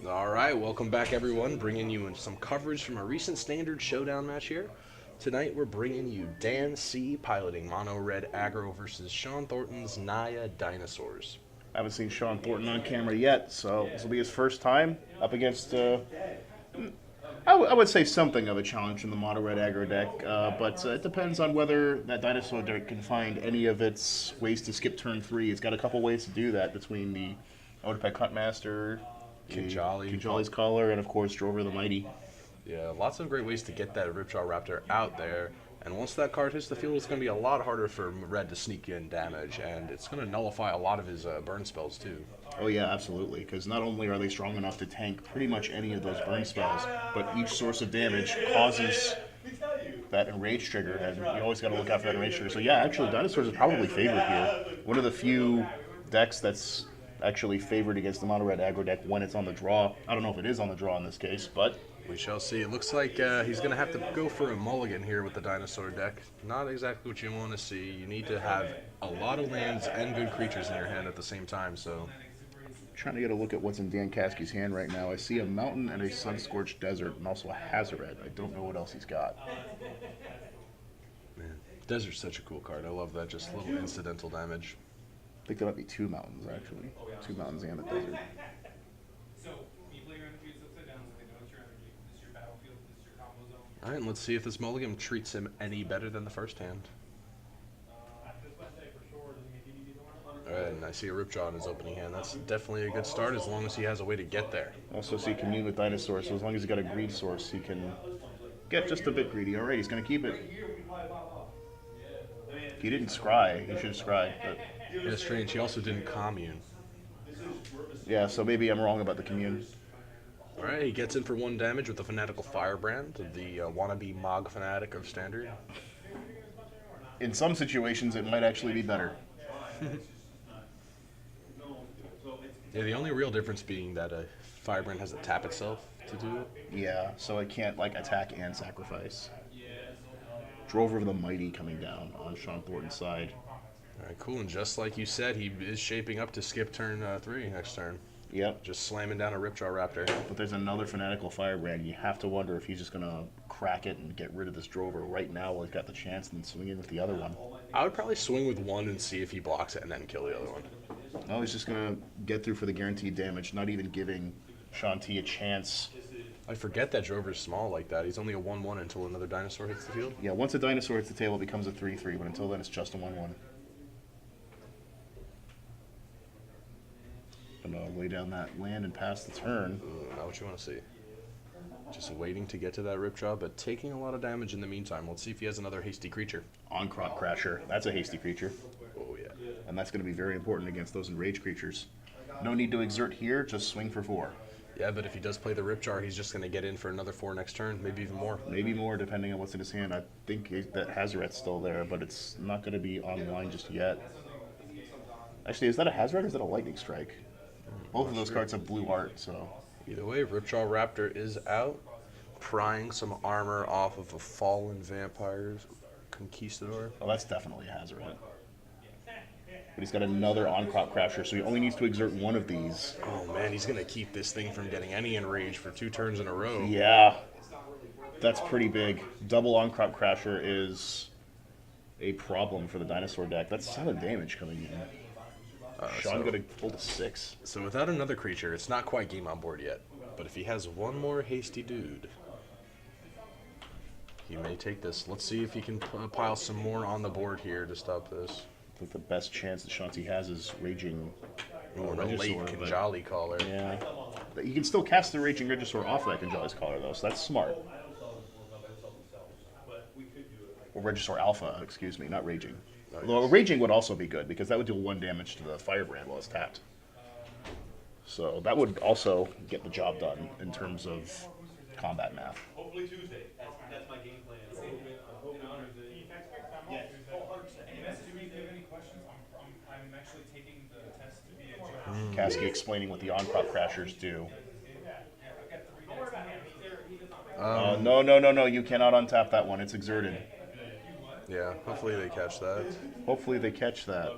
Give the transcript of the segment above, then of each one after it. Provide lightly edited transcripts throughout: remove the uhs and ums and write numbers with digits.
All right, welcome back, everyone. Bringing you in some coverage from a recent standard showdown match here. Tonight, we're bringing you Dan C. piloting Mono Red Aggro versus Sean Thornton's Naya Dinosaurs. I haven't seen Sean Thornton on camera yet, so this will be his first time up against, I would say something of a challenge from the Mono Red Aggro deck, but it depends on whether that Dinosaur deck can find any of its ways to skip turn 3. It's got a couple ways to do that between the Odepec Huntmaster, Kinjali's Collar, and of course Drover the Mighty. Yeah, lots of great ways to get that Ripjaw Raptor out there. And once that card hits the field, it's going to be a lot harder for Red to sneak in damage, and it's going to nullify a lot of his burn spells, too. Oh yeah, absolutely, because not only are they strong enough to tank pretty much any of those burn spells, but each source of damage causes that enrage trigger, and you always got to look out for that enrage trigger. So yeah, actually, Dinosaurs is probably favored here. One of the few decks that's actually favored against the Mono Red Aggro deck when it's on the draw. I don't know if it is on the draw in this case, but we shall see. It looks like he's going to have to go for a mulligan here with the Dinosaur deck. Not exactly what you want to see. You need to have a lot of lands and good creatures in your hand at the same time, so... Trying to get a look at what's in Dan Caskey's hand right now. I see a mountain and a sun-scorched desert, and also a Hazoret. I don't know what else he's got. Man, Desert's such a cool card. I love that, just little incidental damage. I think there might be two mountains, actually. Two mountains and a desert. Alright, and let's see if this mulligan treats him any better than the first hand. Alright, and I see a Ripjaw in his opening hand. That's definitely a good start as long as he has a way to get there. Also see Commune with Dinosaur, so as long as he's got a greed source, he can get just a bit greedy. Alright, he's going to keep it. If he didn't scry, he should have scryed. But... yeah, strange. He also didn't commune. Yeah, so maybe I'm wrong about the Commune. Alright, he gets in for 1 damage with the Fanatical Firebrand, the wannabe Mog Fanatic of Standard. In some situations, it might actually be better. Yeah, the only real difference being that a Firebrand has to tap itself to do it. Yeah, so it can't like attack and sacrifice. Drover the Mighty coming down on Sean Thornton's side. Alright, cool, and just like you said, he is shaping up to skip turn 3 next turn. Yep. Just slamming down a Ripjaw Raptor. But there's another Fanatical Firebrand. You have to wonder if he's just going to crack it and get rid of this Drover right now while he's got the chance and then swing in with the other one. I would probably swing with one and see if he blocks it and then kill the other one. No, he's just going to get through for the guaranteed damage, not even giving Sean T a chance. I forget that Drover's small like that. He's only a 1-1 until another Dinosaur hits the field. Yeah, once a Dinosaur hits the table, it becomes a 3-3, but until then it's just a 1-1. Gonna lay down that land and pass the turn. Ooh, not what you want to see. Just waiting to get to that Ripjaw, but taking a lot of damage in the meantime. Let's see if he has another hasty creature. Oncrop Crasher. That's a hasty creature. Oh, yeah. And that's going to be very important against those enraged creatures. No need to exert here, just swing for 4. Yeah, but if he does play the Ripjaw, he's just going to get in for another 4 next turn, maybe even more. Maybe more, depending on what's in his hand. I think that Hazoret's still there, but it's not going to be online just yet. Actually, is that a Hazoret or is that a Lightning Strike? Both of those cards have blue art, so... Either way, Ripjaw Raptor is out, prying some armor off of a fallen vampire's conquistador. Oh, that's definitely a Hazoret. But he's got another On-Crop Crasher, so he only needs to exert one of these. Oh man, he's going to keep this thing from getting any enrage for 2 turns in a row. Yeah, that's pretty big. Double On-Crop Crasher is a problem for the Dinosaur deck. That's 7 damage coming in. Sean going to pull to 6. So without another creature, it's not quite game on board yet. But if he has one more hasty dude, he may take this. Let's see if he can pile some more on the board here to stop this. I think the best chance that Shanti has is Raging Or a late Kinjali Caller. Yeah. You can still cast the Raging Regisaur off that Kinjali's Caller, though, so that's smart. Or Regisaur Alpha, excuse me, not Raging. Although Raging would also be good, because that would deal 1 damage to the Firebrand while it's tapped. So that would also get the job done in terms of combat math. Hopefully Tuesday. That's my game plan. I'm actually taking the test to be a judge. Caskey explaining what the on-crop crashers do. No, you cannot untap that one. It's exerted. Yeah, hopefully they catch that. Hopefully they catch that.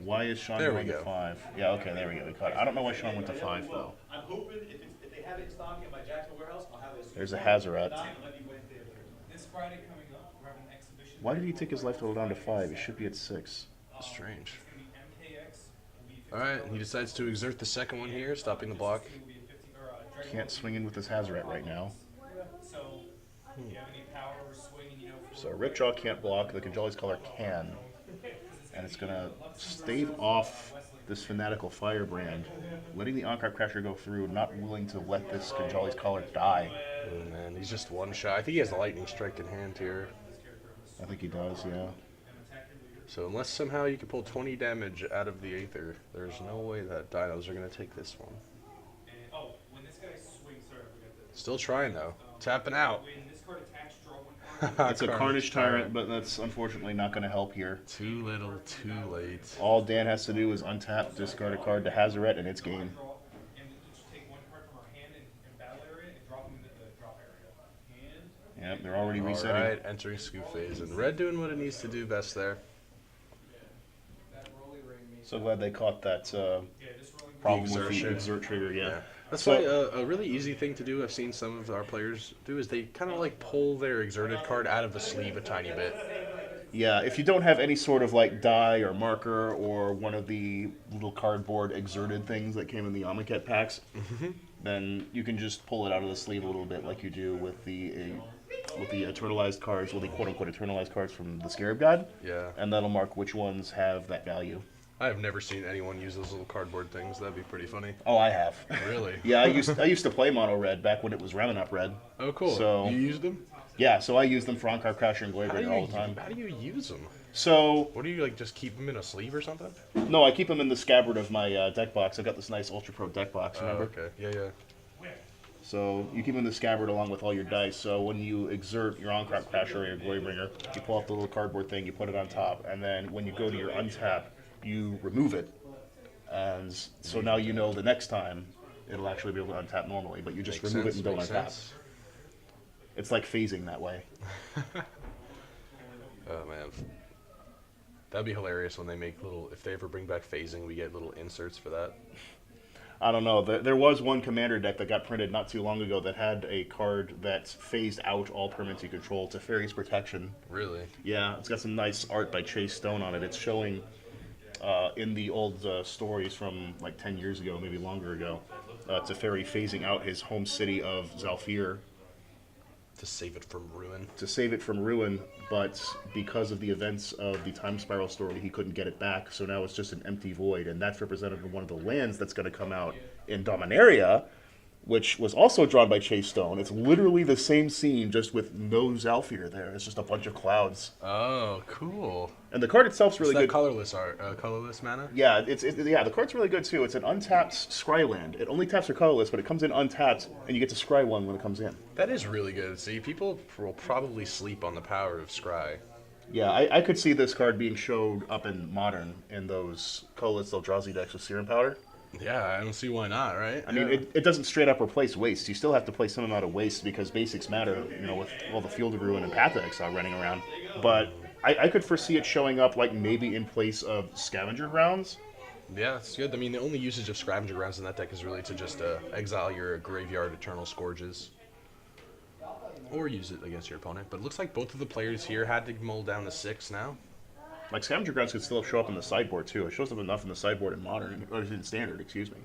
Why is Sean There we going to go. 5? Yeah, okay, there we go. We caught it. I don't know why Sean went to 5, though. I'm hoping if they have it in stock at my Jacksonville warehouse, I'll have it. There's a Hazaret. This Friday coming up, we're having an exhibition. Why did he take his life total down to 5? He should be at 6. Strange. It's going to be MKX. Will be 50 All right, he decides to exert the second one here, stopping the block. will be a 50 or Dragon Can't swing in with his Hazaret right now. So, if you have any power or swing, you know, So Ripjaw can't block. The Conjoli's Color can. And it's going to stave off this Fanatical Firebrand, letting the Oncrop Crasher go through, not willing to let this Conjoli's Collar die. Oh man, he's just one shot. I think he has the lightning strike in hand here. I think he does, yeah. So unless somehow you can pull 20 damage out of the Aether, there's no way that Dinos are going to take this one. oh, when this guy swings, sorry, I forgot this. Still trying though. Tapping out. When this card attached, draw one card. It's a Carnage Tyrant, but that's unfortunately not going to help here. Too little, too late. All Dan has to do is untap, discard a card to Hazaret, and it's game. Draw, and we each take one card from our hand in battle area and drop them into the drop area. Hand. Yep, they're already resetting. Alright, entering scoop phase. And Red doing what it needs to do best there. So glad they caught that Yeah, this rolling problem with the exertion. exert trigger, yeah. That's So- why a really easy thing to do, I've seen some of our players do, is they kind of like pull their exerted card out of the sleeve a tiny bit. Yeah, if you don't have any sort of like die or marker or one of the little cardboard exerted things that came in the Amonkhet packs, then you can just pull it out of the sleeve a little bit like you do with the eternalized cards, well, the quote-unquote eternalized cards from the Scarab God, Yeah. and that'll mark which ones have that value. I have never seen anyone use those little cardboard things. That'd be pretty funny. Oh, I have. Really? Yeah, I used to play Mono Red back when it was Ramen Up Red. Oh, cool. So- You used them? Yeah, so I use them for Oncard Crasher and How do Glaber you all the time. How do you use them? So, What do you like? Just keep them in a sleeve or something? no, I keep them in the scabbard of my deck box. I've got this nice Ultra Pro deck box, Oh, remember? okay. Yeah, yeah. So you keep them in the scabbard along with all your dice. So when you exert your Oncrop Crasher or your Glorybringer, you pull out the little cardboard thing, you put it on top, and then when you go to your untap, you remove it. And so now you know the next time it'll actually be able to untap normally, but you just Makes remove sense, it and don't makes untap. sense. It's like phasing that way. Oh man, that'd be hilarious when they make little. If they ever bring back phasing, we get little inserts for that. I don't know. There was one commander deck that got printed not too long ago that had a card that phased out all permanents you control. Teferi's Protection. Really? Yeah, it's got some nice art by Chase Stone on it. It's showing in the old stories from like 10 years ago, maybe longer ago. Teferi phasing out his home city of Zalfir To save it from ruin. to save it from ruin, but because of the events of the Time Spiral story, he couldn't get it back, so now it's just an empty void, and that's represented in one of the lands that's going to come out in Dominaria, which was also drawn by Chase Stone. It's literally the same scene, just with no Zalfir there. It's just a bunch of clouds. Oh, cool. And the card itself's really Is that good. colorless art? Colorless mana? Yeah, yeah, the card's really good too. It's an untapped scry land. It only taps for colorless, but it comes in untapped, and you get to scry one when it comes in. That is really good. See, people will probably sleep on the power of Scry. Yeah, I could see this card being showed up in Modern in those colorless Eldrazi decks with Serum Powder. Yeah, I don't see why not, right? I mean, it doesn't straight up replace waste. You still have to play some amount of waste because basics matter, you know, with all the Field of Ruin and Path of Exile running around. But I could foresee it showing up like maybe in place of Scavenger Grounds. Yeah, it's good. I mean, the only usage of Scavenger Grounds in that deck is really to just exile your Graveyard Eternal Scourges. Or use it against your opponent. But it looks like both of the players here had to mull down to 6 now. Like Scavenger Grounds could still show up in the sideboard too. It shows up enough in the sideboard in Modern, or in Standard, excuse me.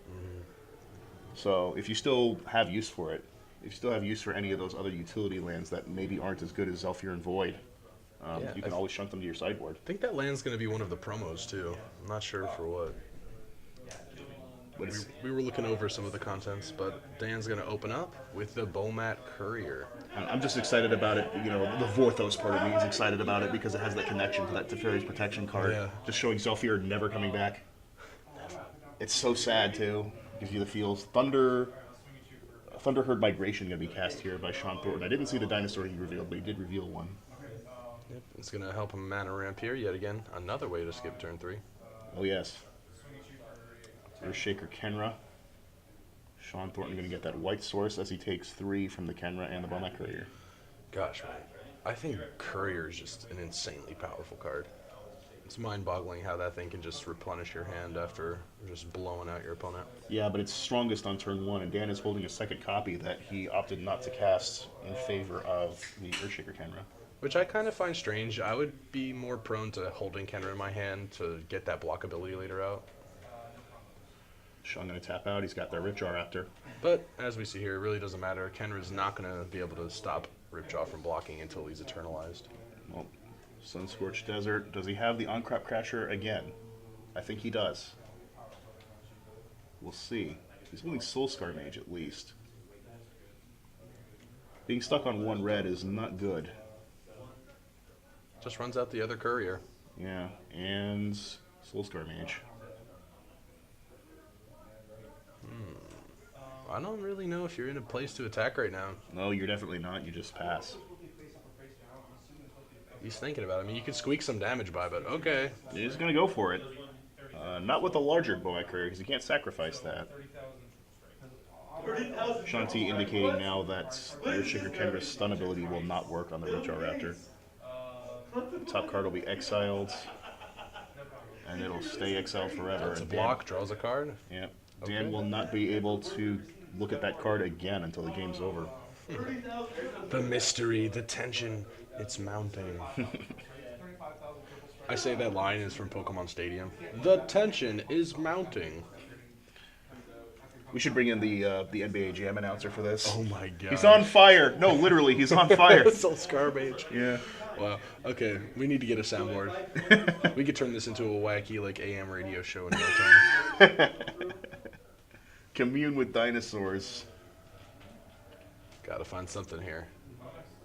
So if you still have use for it, if you still have use for any of those other utility lands that maybe aren't as good as Zalfir and Void, Yeah, you can always shunt them to your sideboard. I think that land's going to be one of the promos, too. I'm not sure for what. But it's, We were looking over some of the contents, but Dan's going to open up with the Bomat Courier. I'm just excited about it. You know, the Vorthos part of me is excited about it because it has that connection to that Teferi's Protection card. Yeah. Just showing Zalfir never coming back. It's so sad too. Gives you the feels. Thunderherd Migration going to be cast here by Sean Thornton. I didn't see the dinosaur he revealed, but he did reveal one. Yep, it's going to help him mana ramp here yet again. Another way to skip turn 3. Oh yes. There's Shaker Kenra. Sean Thornton going to get that white source as he takes 3 from the Kenra and the Bomat Courier. Gosh, man. I think Courier is just an insanely powerful card. It's mind-boggling how that thing can just replenish your hand after just blowing out your opponent. Yeah, but it's strongest on turn 1, and Dan is holding a second copy that he opted not to cast in favor of the Earthshaker Kenra. Which I kind of find strange. I would be more prone to holding Kenra in my hand to get that block ability later out. Sean going to tap out. He's got their Ripjaw Raptor. But as we see here, it really doesn't matter. Kenra's not going to be able to stop Ripjaw from blocking until he's eternalized. Well, Sunscorched Desert. Does he have the On-Crop Crasher again? I think he does. We'll see. He's willing Soulscar Mage at least. Being stuck on 1 red is not good. Just runs out the other courier. Yeah, and Soulscar Mage. I don't really know if you're in a place to attack right now. No, you're definitely not. You just pass. He's thinking about it. I mean, you could squeak some damage by, but okay. He's going to go for it. Not with the larger Boa Courier, because you can't sacrifice that. Shanti indicating now that the Earthshaker Kenra's stun ability will not work on the Ripjaw Raptor. The top card will be exiled, and it'll stay exiled forever. It's a And block, draws a card. Dan, Dan will not be able to look at that card again until the game's over. The mystery, the tension, it's mounting. I say that line is from Pokemon Stadium. The tension is mounting. We should bring in the NBA Jam announcer for this. Oh my god. He's on fire! No, literally, he's on fire. Soulscar Mage. Yeah. Wow. Okay, we need to get a soundboard. We could turn this into a wacky like AM radio show in no time. Commune with dinosaurs. Gotta find something here.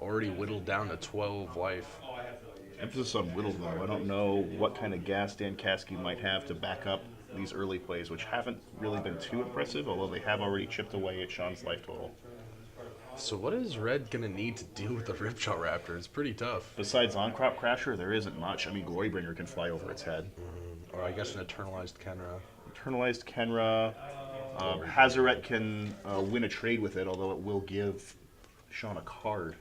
Already whittled down to 12 life. Emphasis on whittle, though. I don't know what kind of gas Dan Kasky might have to back up these early plays, which haven't really been too impressive, although they have already chipped away at Sean's life total. So what is Red gonna need to deal with the Ripjaw Raptor? It's pretty tough. Besides On-Crop Crasher, there isn't much. I mean, Glorybringer can fly over its head. Or I guess an Eternalized Kenra. Internalized Kenra. Hazaret can win a trade with it, although it will give Sean a card.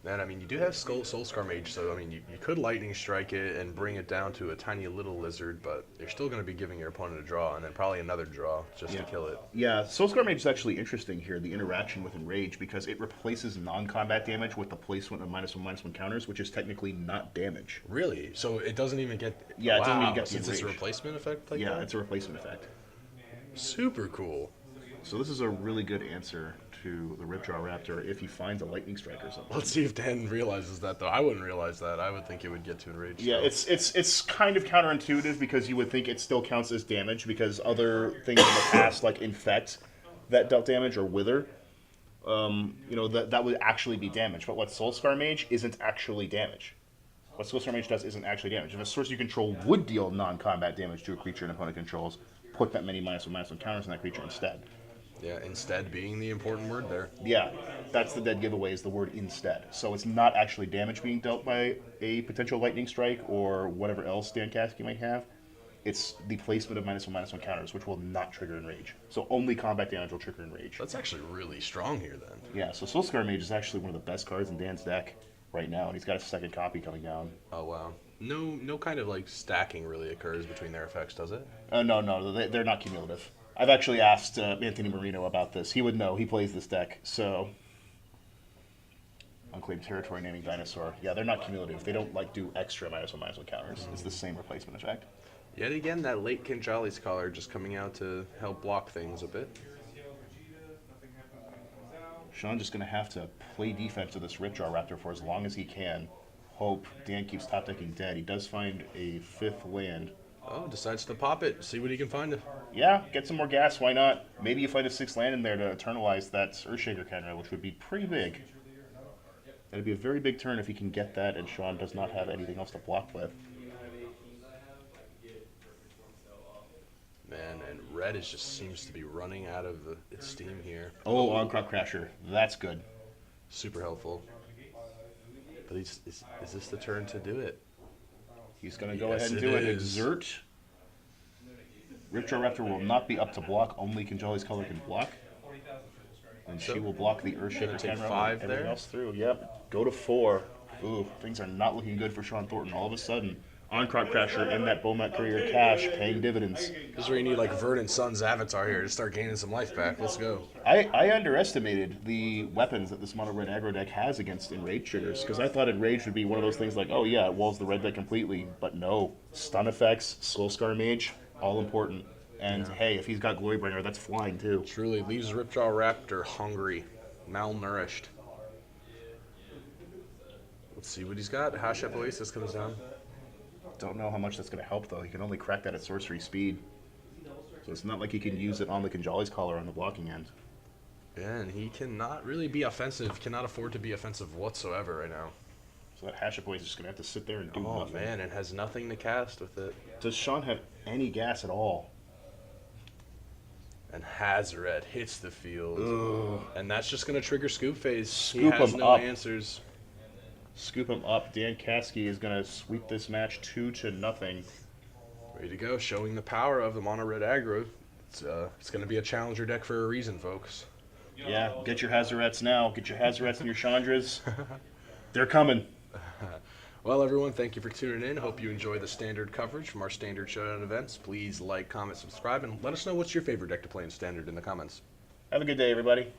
And I mean, you do have Soulscar Mage, so I mean, you could Lightning Strike it and bring it down to a tiny little lizard, but you're still going to be giving your opponent a draw, and then probably another draw just to kill it. Yeah, Soulscar Mage is actually interesting here, the interaction with Enrage, because it replaces non-combat damage with the placement of -1/-1 counters, which is technically not damage. Really? So it doesn't even get... Yeah, it doesn't even get the since it's a Enrage. replacement effect like Yeah, that? it's a replacement effect. Super cool. So this is a really good answer to the Ripjaw Raptor if he finds a Lightning Strike or something. Let's see if Dan realizes that, though. I wouldn't realize that. I would think it would get to Enrage. Yeah, so. it's kind of counterintuitive because you would think it still counts as damage because other things in the past, like Infect, that dealt damage, or Wither, that would actually be damage. But what Soulscar Mage isn't actually damage. What Soulscar Mage does isn't actually damage. If a source you control would deal non-combat damage to a creature an opponent controls, put that many -1/-1 counters on that creature instead. Yeah, instead being the important word there. Yeah, that's the dead giveaway, is the word instead. So it's not actually damage being dealt by a potential Lightning Strike or whatever else Dan Kasky might have. It's the placement of -1/-1 counters, which will not trigger Enrage. So only combat damage will trigger Enrage. That's actually really strong here, then. Yeah, so Soulscar Mage is actually one of the best cards in Dan's deck right now, and he's got a second copy coming down. Oh, wow. No kind of, like, stacking really occurs between their effects, does it? No, they're not cumulative. I've actually asked Anthony Marino about this. He would know. He plays this deck, so... Unclaimed Territory naming Dinosaur. Yeah, they're not cumulative. They don't, like, do extra -1/-1 counters. It's the same replacement effect. Yet again, that late Kinjali Scholar just coming out to help block things a bit. Sean just going to have to play defense to this Ripjaw Raptor for as long as he can. Hope Dan keeps top decking dead. He does find a 5th land. Oh, decides to pop it. See what he can find. Yeah, get some more gas. Why not? Maybe you find a 6th land in there to eternalize that Earthshaker Kenra, which would be pretty big. That'd be a very big turn if he can get that, and Sean does not have anything else to block with. Man, and Red just seems to be running out of its steam here. Oh, On-Crop Crasher. That's good. Super helpful. But is this the turn to do it? He's going to go Yes, ahead and it do it. is. Exert. Ripjaw Raptor will not be up to block. Only Kinjali's color can block. And So, she will block the Earthshaker gonna take camera 5 and everything there. else through. Yep. Go to 4. Ooh, things are not looking good for Sean Thornton. All of a sudden, On-Crop Crasher and that Beaumont Courier cash paying dividends. This is where you need like Vernon Sun's avatar here to start gaining some life back. Let's go. I underestimated the weapons that this mono red aggro deck has against enraged triggers, because I thought enraged would be one of those things like, oh yeah, it walls the red deck completely, but no. Stun effects, Soul Scar Mage, all important. And hey, if he's got Glorybringer, that's flying too. Truly leaves Ripjaw Raptor hungry, malnourished. Let's see what he's got. Hash Up Oasis comes down. Don't know how much that's going to help though. He can only crack that at sorcery speed. So it's not like he can use it on the Conjali's Collar on the blocking end. And he cannot really be offensive, cannot afford to be offensive whatsoever right now. So that Hash Up Oasis is going to have to sit there and do Oh nothing. man, it has nothing to cast with it. Does Sean have any gas at all? And Hazaret hits the field. Ugh. And that's just going to trigger Scoop Phase. He Scoop has him no up. answers. Scoop him up. Dan Caskey is going to sweep this match 2-0. Ready to go, showing the power of the mono red aggro. It's going to be a challenger deck for a reason, folks. Yeah, get your Hazarets now. Get your Hazarets and your Chandras. They're coming. Well, everyone, thank you for tuning in. Hope you enjoy the standard coverage from our standard Showdown events. Please like, comment, subscribe, and let us know what's your favorite deck to play in standard in the comments. Have a good day, everybody.